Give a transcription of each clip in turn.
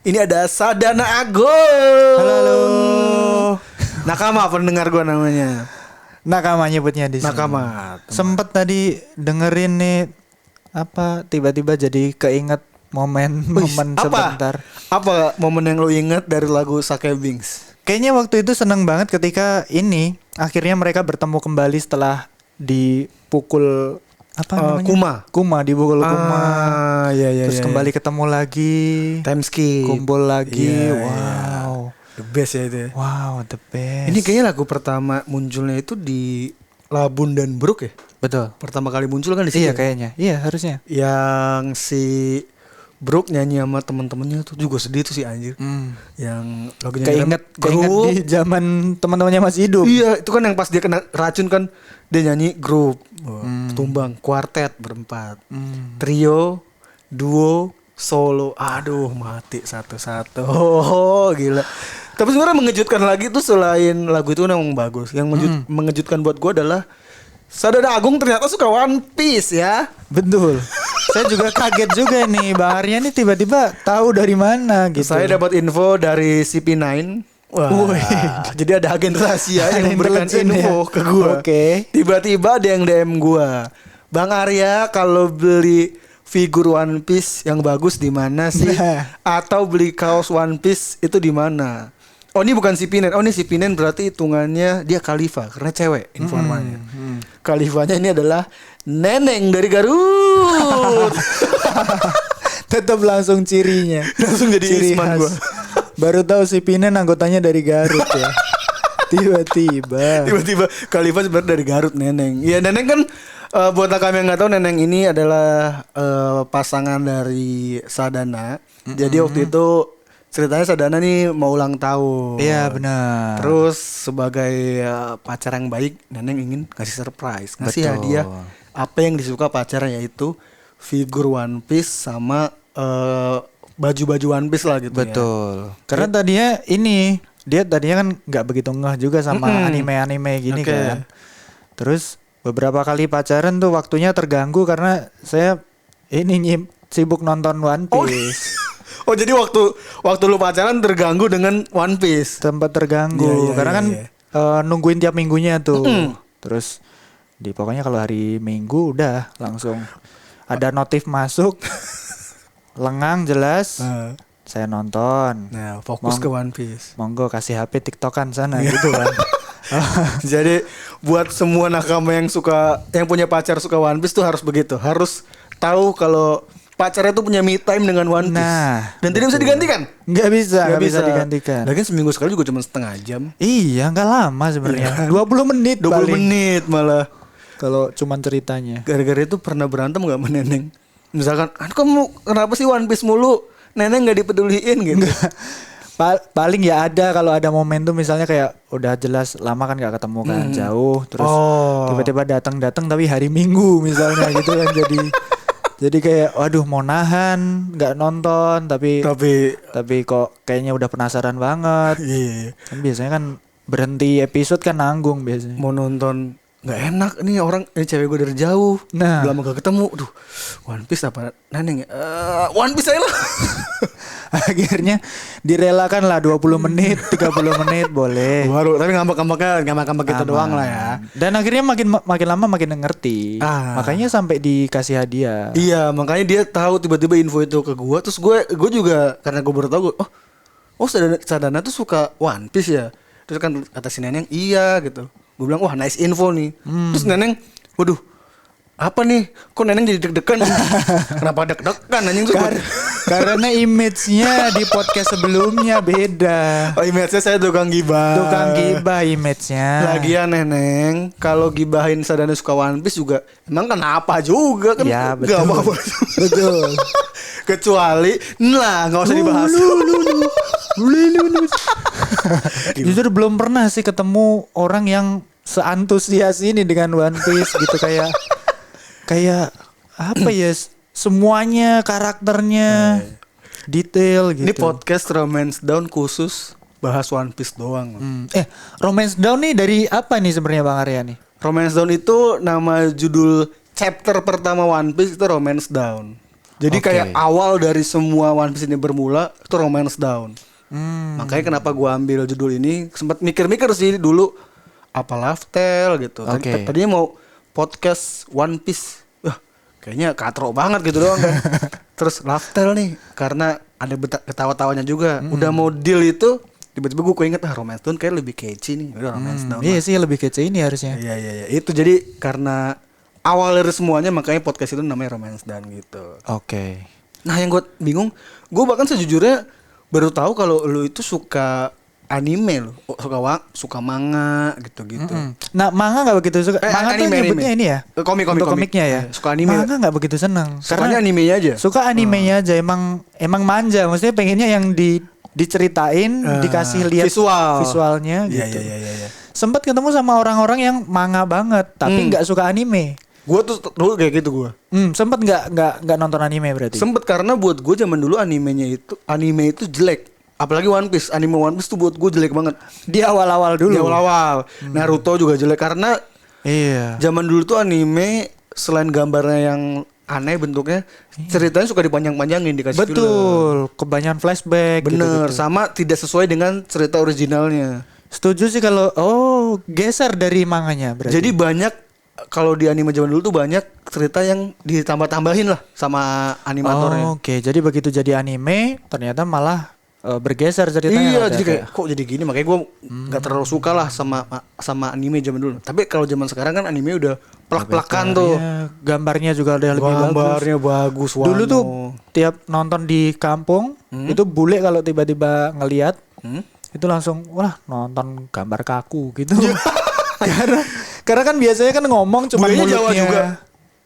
Ini ada Sadana Agung. Halo. Nakama pendengar gue namanya. Nakama nyebutnya di sini. Nakama. Sempet tadi dengerin nih tiba-tiba jadi keinget momen-momen sebentar. Apa momen yang lo inget dari lagu Sake Wings? Kayaknya waktu itu seneng banget ketika akhirnya mereka bertemu kembali setelah dipukul namanya? Kuma dipukul Kuma. Iya. Terus kembali ketemu lagi. Time skip. Kumpul lagi. Iya, wow. The best ya itu. Wow, the best. Ini kayaknya lagu pertama munculnya itu di Labun dan Brook ya? Betul. Pertama kali muncul kan di sini. Iya kayaknya. Iya harusnya. Yang si Brook nyanyi sama teman-temannya tuh juga sedih tuh si anjir. Yang lagunya Keinget di zaman teman-temannya masih hidup. Iya, itu kan yang pas dia kena racun kan dia nyanyi grup, tumbang, kuartet berempat, trio, duo, solo. Aduh, mati satu-satu. Oh, gila. Tapi sebenarnya mengejutkan lagi tuh selain lagu itu memang bagus. Yang mengejutkan buat gue adalah Sadana Agung ternyata suka One Piece ya. Betul. Saya juga kaget juga nih, Bang Arya nih tiba-tiba tahu dari mana gitu. Saya dapat info dari CP9. Wah, jadi ada agen rahasia yang memberikan info ke gue. Oke. Tiba-tiba ada yang DM gue, Bang Arya kalau beli figur One Piece yang bagus di mana sih? Atau beli kaos One Piece itu di mana? Oh ini bukan CP9. Oh ini CP9 berarti hitungannya dia Khalifa karena cewek informannya. Khalifanya ini adalah Neneng dari Garut. Tetap langsung cirinya. Langsung jadi ciri Isman khas. gue. Baru tahu si Pinen anggotanya dari Garut ya. Tiba-tiba Khalifa sebenarnya dari Garut Neneng. Iya Neneng kan buat kami yang nggak tahu Neneng ini adalah pasangan dari Sadana. Jadi waktu itu ceritanya Sadana nih mau ulang tahun. Iya benar. Terus sebagai pacar yang baik Neneng ingin kasih surprise, ngasih hadiah apa yang disuka pacarnya, yaitu figur One Piece sama baju-baju One Piece lah gitu. Betul. Karena dia tadinya kan nggak begitu ngeh juga sama anime-anime gini kan. Terus beberapa kali pacaran tuh waktunya terganggu karena saya sibuk nonton One Piece. Oh jadi waktu lu pacaran terganggu dengan One Piece. Tempat terganggu karena kan nungguin tiap minggunya tuh. Terus pokoknya kalau hari Minggu udah langsung ada notif masuk. Lengang jelas. Saya nonton. Nah, fokus ke One Piece. Monggo kasih HP TikTokan sana gitu kan. Jadi buat semua nakama yang punya pacar suka One Piece tuh harus begitu. Harus tahu kalau pacarnya tuh punya me time dengan One Piece. Nah, dan tidak bisa digantikan. Nggak bisa digantikan. Lagian seminggu sekali juga cuma setengah jam. Iya, nggak lama sebenarnya. 20 menit 20 paling. menit malah. Kalau cuman ceritanya. Gara-gara itu pernah berantem gak sama Neneng? Misalkan, kamu kenapa sih One Piece mulu? Neneng gak dipeduliin gitu. Paling ya ada kalau ada momentum misalnya kayak udah jelas lama kan gak ketemu kan, jauh. Terus tiba-tiba datang tapi hari Minggu misalnya gitu kan jadi kayak waduh mau nahan nggak nonton tapi kok kayaknya udah penasaran banget. Iya. Kan biasanya kan berhenti episode kan nanggung biasanya. Mau nonton nggak enak nih ini cewek gue dari jauh. Nah, udah lama gak ketemu. Duh, One Piece apa Neneng ya? One Piece aja lah. Akhirnya direlakan lah 20 menit, 30 menit boleh. Baru tapi ngambek-ngambek kita doang lah ya. Dan akhirnya makin lama makin ngerti. Makanya sampai dikasih hadiah. Iya, makanya dia tahu tiba-tiba info itu ke gue. Terus gue juga karena gue baru tahu Sadana tuh suka One Piece ya. Terus kan kata si Neneng iya gitu. Gue bilang wah nice info nih. Terus Neneng, waduh apa nih? Kok Neneng jadi deg-degan? Kenapa deg-degan anjing tuh? Karena image-nya di podcast sebelumnya beda. Oh image-nya saya tukang gibah. Tukang gibah image-nya. Lagian Neneng kalau gibahin Sadana suka One Piece juga emang kenapa juga kan? Ya betul. Gak apa-apa. Betul. Kecuali nggak usah dibahas. Jujur belum pernah sih ketemu orang yang seantusias ini dengan One Piece gitu kayak apa ya semuanya karakternya detail gitu. Ini podcast Romance Down khusus bahas One Piece doang. Romance Down nih dari apa nih sebenarnya Bang Arya nih? Romance Down itu nama judul chapter pertama One Piece itu Romance Down. Jadi Oke. kayak awal dari semua One Piece ini bermula itu Romance Down. Makanya kenapa gua ambil judul ini, sempat mikir-mikir sih dulu apa Love Tale gitu. Oke. Tadinya mau podcast One Piece. Wah, kayaknya katro banget gitu doang kan. Terus Love Tale nih karena ada ketawa-tawanya juga. Udah mau deal itu tiba-tiba gue keinget Romance Down kayak lebih catchy nih. Udah Romance Down. Iya sih lebih kece ini harusnya. Iya. Itu jadi karena awal dari semuanya makanya podcast itu namanya Romance Down gitu. Oke. Nah yang gue bingung, gue bahkan sejujurnya baru tahu kalau lu itu suka anime lo, suka manga gitu-gitu. Nah manga nggak begitu suka. Manga tuh nyebutnya ini ya. Komik. Untuk komiknya ya. Suka anime. Manga nggak begitu seneng. Sukanya animenya aja. Suka animenya aja. Emang manja. Maksudnya pengennya yang diceritain, dikasih lihat visualnya gitu. Iya. Sempet ketemu sama orang-orang yang manga banget, tapi nggak suka anime. Gue tuh dulu kayak gitu gue. Sempet nggak nonton anime berarti. Sempet karena buat gue zaman dulu anime itu jelek. Apalagi One Piece, anime One Piece tuh buat gue jelek banget. Di awal-awal dulu. Di awal-awal. Naruto juga jelek karena Iya. zaman dulu tuh anime selain gambarnya yang aneh bentuknya, ceritanya suka dipanjang-panjangin dikasih film. Betul, kebanyakan flashback. Bener, gitu-gitu. sama tidak sesuai dengan cerita originalnya. Setuju sih kalau geser dari manganya berarti. Jadi banyak kalau di anime zaman dulu tuh banyak cerita yang ditambah-tambahin lah sama animatornya. Oke, jadi begitu jadi anime ternyata malah bergeser ceritanya. Iya, jadi kayak kok jadi gini, makanya gue nggak terlalu suka lah sama anime zaman dulu. Tapi kalau zaman sekarang kan anime udah plak-plakan tuh. Gambarnya juga udah lebih bagus. Gambarnya bagus. Dulu tuh tiap nonton di kampung itu bule kalau tiba-tiba ngelihat itu langsung wah nonton gambar kaku gitu. karena kan biasanya kan ngomong cuma Bulenya mulutnya. Jawa juga.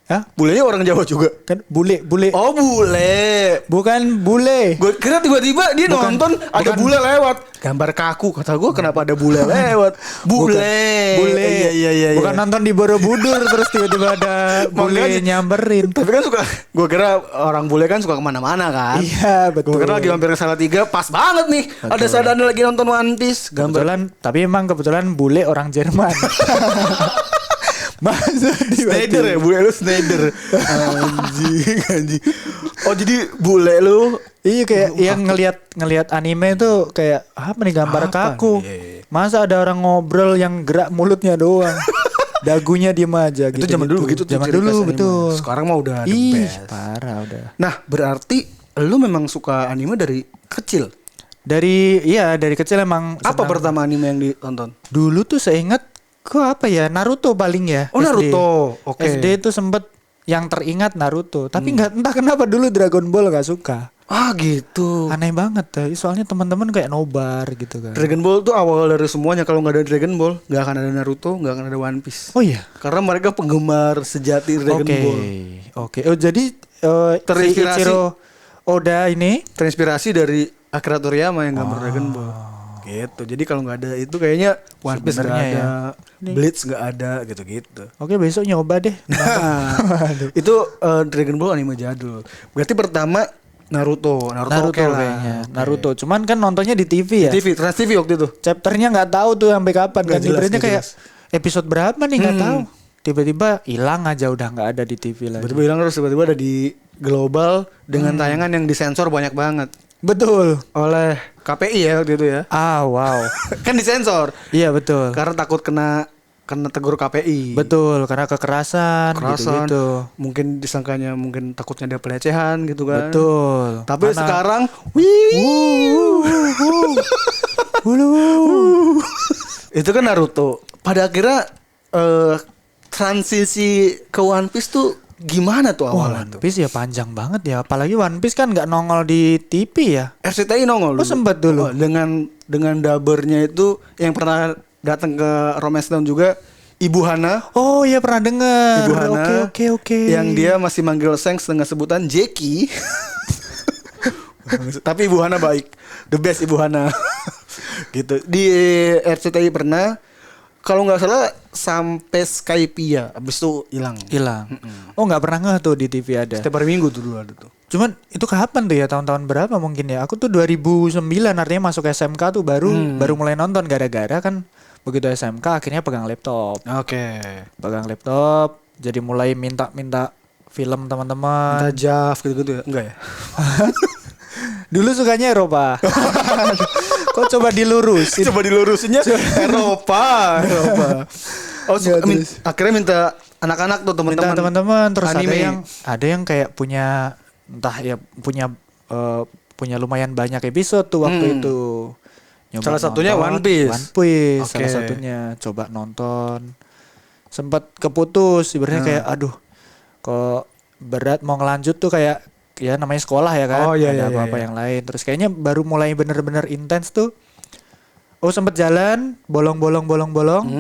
Hah? Bulenya orang Jawa juga. Kan bule. Oh bule. Bukan bule. Gue kira tiba-tiba dia nonton ada bule lewat. Gambar kaku, kata gue kenapa ada bule lewat. Bule. Bule. Iya. Bukan nonton di Borobudur terus tiba-tiba ada bule nyamperin. Tapi kan gue kira orang bule kan suka kemana-mana kan. Iya betul. Gue kira lagi mampir ke Salatiga, pas banget nih. Ada sadana lagi nonton One Piece. Kebetulan bule orang Jerman. Masa Snyder ya, bule lu Snyder. Anjing. Oh jadi bule lu. Iya kayak yang ngelihat anime tuh kayak apa nih gambar Apa kaku. nih? Masa ada orang ngobrol yang gerak mulutnya doang. Dagunya diem aja gitu. Itu zaman dulu gitu. Zaman cerita dulu anime. betul. Sekarang mah udah the Ih, best. parah udah. Nah berarti lu memang suka anime dari kecil. Dari kecil emang Apa senang. pertama anime yang ditonton? Dulu tuh seingat apa ya Naruto paling ya. Oh, SD. Naruto. Oke. SD itu sempet yang teringat Naruto. Tapi entah kenapa dulu Dragon Ball gak suka. Ah gitu. Aneh banget tuh. Soalnya teman-teman kayak nobar gitu kan. Dragon Ball tuh awal dari semuanya. Kalau nggak ada Dragon Ball, nggak akan ada Naruto, nggak akan ada One Piece. Oh iya. Karena mereka penggemar sejati Dragon Ball. Oke. Oh jadi Terinspirasi. si Ichiro Oda ini Terinspirasi dari Akira Toriyama yang gambar Dragon Ball. Gitu. Jadi kalau nggak ada itu kayaknya One Piece nggak Sebenarnya ada, ya. Bleach nggak ada, gitu-gitu. Oke besok nyoba deh. Nah, itu Dragon Ball anime jadul. Berarti pertama Naruto oke lah. kayaknya. Oke. Naruto. Cuman kan nontonnya di TV ya. TV, Trans TV waktu itu. Chapternya nggak tahu tuh sampai kapan Nggak kan. jelas, Ibaratnya nggak kayak episode berapa nih nggak tahu. Tiba-tiba hilang aja udah nggak ada di TV lagi. Tiba-tiba bilang terus tiba-tiba ada di global dengan tayangan yang disensor banyak banget Betul. oleh KPI ya waktu itu ya. Ah wow. Kan disensor Iya betul. karena takut kena tegur KPI. Betul karena kekerasan Kerasan. gitu. Mungkin disangkanya mungkin takutnya ada pelecehan gitu kan. Betul. Tapi Mana- sekarang itu kan Naruto. Pada akhirnya transisi ke One Piece tuh gimana tuh awalnya One tuh? Piece ya panjang banget ya. Apalagi One Piece kan nggak nongol di TV ya. RCTI nongol Oh, sempet dulu. dengan dabernya itu yang pernah datang ke Romance Down juga Ibu Hana. Oh iya pernah dengar. Ibu Hana. Oke. Yang dia masih manggil Shanks dengan sebutan Jackie. Tapi Ibu Hana baik. The best Ibu Hana. Gitu. Di RCTI pernah kalau nggak salah sampai Skypiea, abis itu hilang. Oh nggak pernah nggak tuh di TV ada. Setiap hari Minggu tuh dulu ada tuh. Cuman itu kapan tuh ya tahun-tahun berapa mungkin ya? Aku tuh 2009 artinya masuk SMK tuh baru mulai nonton gara-gara kan begitu SMK akhirnya pegang laptop. Oke. Pegang laptop jadi mulai minta film teman-teman. Minta Jav gitu-gitu ya? Enggak ya? Dulu sukanya Eropa. Kok coba dilurusin? Coba dilurusinnya Eropa. Oh, akhirnya minta anak-anak tuh Minta teman-teman. teman-teman terus anime. ada yang kayak punya entah ya punya lumayan banyak episode tuh waktu itu. Nyoba Salah satunya nonton, One Piece. One Piece Oke. salah satunya coba nonton. Sempat keputus ibaratnya kayak aduh kok berat mau ngelanjut tuh kayak ya namanya sekolah ya kan. Oh, iya, ada iya, apa-apa iya. yang lain. Terus kayaknya baru mulai bener-bener intens tuh. Oh sempet jalan bolong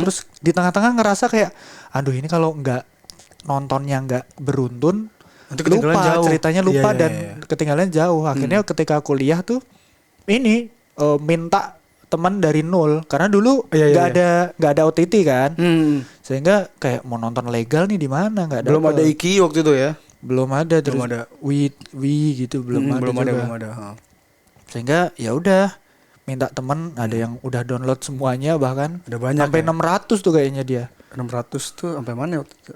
terus di tengah-tengah ngerasa kayak aduh ini kalau nggak nontonnya nggak beruntun Nanti ketinggalan lupa jauh. ceritanya lupa Iya, dan iya. ketinggalan jauh. Akhirnya ketika kuliah tuh ini minta teman dari nol karena dulu Iya, iya, nggak ada OTT kan. Hmm. Sehingga kayak mau nonton legal nih di mana nggak Belum dapet. ada Iki waktu itu ya? Belum ada terus ada. Wii gitu belum ada juga. Belum ada. Sehingga ya udah minta teman ada yang udah download semuanya bahkan Ada banyak sampai ya? 600 tuh kayaknya dia. 600 tuh sampai mana waktu itu?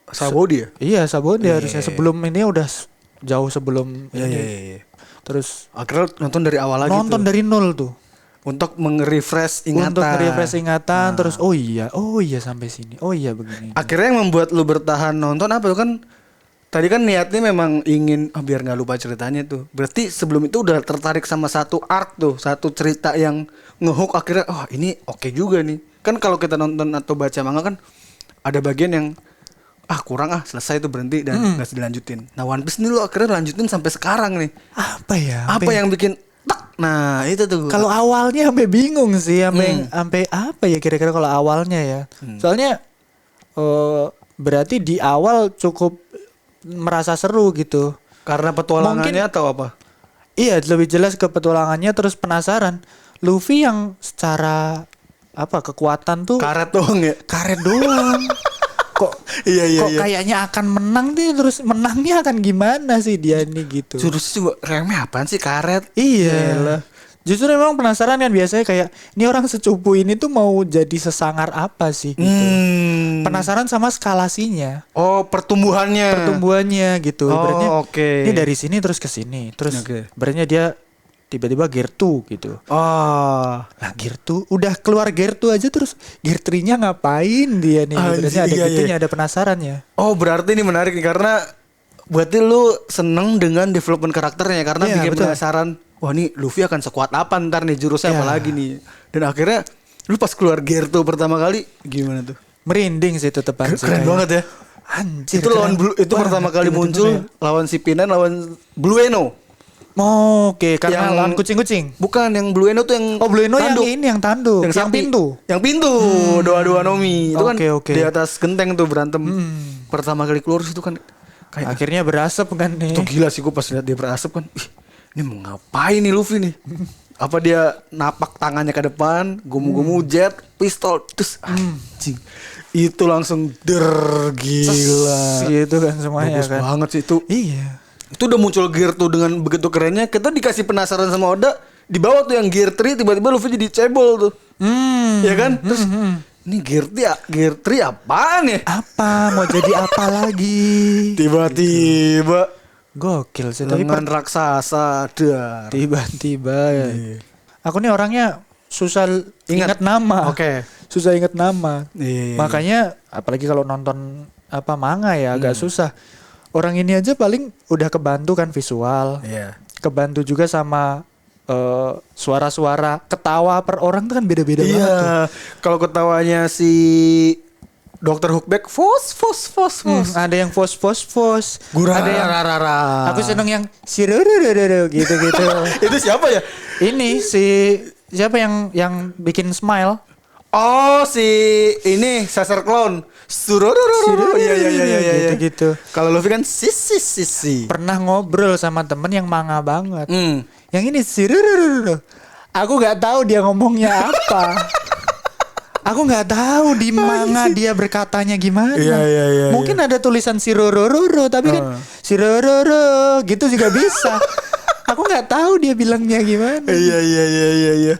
Sabodi ya? Iya Sabode Iya, harusnya iya, iya. sebelum ini udah jauh sebelum Iya, ini. iya. Terus Akhirnya nonton dari awal lagi nonton tuh. dari nol tuh Untuk meng-refresh ingatan. untuk refresh ingatan terus oh iya sampai sini oh iya begini. Akhirnya yang membuat lu bertahan nonton apa tuh kan? Tadi kan niatnya memang ingin biar nggak lupa ceritanya tuh. Berarti sebelum itu udah tertarik sama satu arc tuh, satu cerita yang ngehook akhirnya ini oke juga nih. Kan kalau kita nonton atau baca manga kan ada bagian yang kurang selesai tuh berhenti dan nggak dilanjutin. Nah One Piece ini lu akhirnya lanjutin sampai sekarang nih. Apa ya? Apa yang bikin tak? Nah itu tuh. Kalau awalnya sampai bingung sih sampai apa ya kira-kira kalau awalnya ya. Soalnya berarti di awal cukup merasa seru gitu. Karena petualangannya atau apa? Iya, lebih jelas ke petualangannya terus penasaran. Luffy yang secara kekuatan tuh Karet doang ya. karet doang. Kok Iya. kayaknya akan menang nih terus menangnya akan gimana sih dia ini gitu. Jurusnya juga remeh apaan sih karet? Iya. Justru memang penasaran kan biasanya kayak ini orang secupu ini tuh mau jadi sesangar apa sih gitu. Penasaran sama skalasinya, Oh pertumbuhannya. pertumbuhannya gitu. Oh, Ibaratnya oke. ini dari sini terus ke sini, terus Oke. ibaratnya dia tiba-tiba gear 2 gitu. Oh. Nah gear 2 udah keluar gear 2 aja terus gear 3-nya ngapain dia nih? Ibaratnya ada Iya, gitunya, iya. ada penasarannya. Oh berarti ini menarik nih karena berarti lu seneng dengan development karakternya karena Iya, bikin betul. penasaran. Wah nih Luffy akan sekuat apa ntar nih jurusnya Iya. apa lagi nih. Dan akhirnya lu pas keluar gear tuh pertama kali gimana tuh? Merinding sih tetepan sih. Keren kayak, banget ya. Anjir. Itu lawan keren itu pertama kali tiba-tiba muncul kayak- lawan si Pinan lawan Blue Eno. Oke, karena Yang- lawan kucing-kucing. Bukan yang Blue Eno tuh yang Oh, Blue Eno yang tanduk. ini yang tanduk, yang sapi. pintu. Yang pintu, doa-doa Nomi. Itu kan Oke, oke. di atas genteng tuh berantem. Pertama kali keluar itu kan kayak Akhirnya berasap kan nih. itu gila sih gue pas lihat dia berasap kan. Ih, ini mau ngapain nih Luffy nih? Apa dia napak tangannya ke depan, gomu-gomu jet, pistol, terus anjing. Itu langsung gila. Gitu kan semuanya Bagus kan. banget sih itu. Iya. Itu udah muncul gear tuh dengan begitu kerennya. Kita dikasih penasaran sama Oda. Di bawah tuh yang gear 3 tiba-tiba Luffy jadi cebol tuh. Ya kan? Terus ini gear 3 apaan ya? Apa mau jadi apa lagi? Tiba-tiba Gokil sih tapi dengan raksasa dar. tiba-tiba ya. Aku nih orangnya susah ingat Ingat. nama. Oke. Susah ingat nama. Iya. Makanya apalagi kalau nonton manga ya agak susah. Orang ini aja paling udah kebantu kan visual. Iya. Kebantu juga sama suara-suara ketawa per orang tuh kan beda-beda banget tuh. Iya. Kalau ketawanya si Dr. Hookback fos. Ada yang fos. Gurara. Ada yang rara. aku seneng yang sirurururu gitu-gitu. Itu siapa ya? Ini siapa yang bikin smile? Oh si ini Caesar Clown. Sururururu. Iya. Gitu-gitu. Kalau Luffy kan sisi. Pernah ngobrol sama temen yang manga banget. Hmm. Yang ini sirurururu. Aku nggak tahu dia ngomongnya apa. Aku nggak tahu di manga dia berkatanya gimana. Iya. Mungkin ada tulisan sirurururu tapi kan sirururu gitu juga bisa. Aku nggak tahu dia bilangnya gimana. Iya.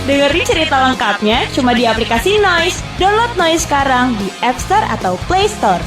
Dengerin cerita lengkapnya cuma di aplikasi Noise. Download Noise sekarang di App Store atau Play Store.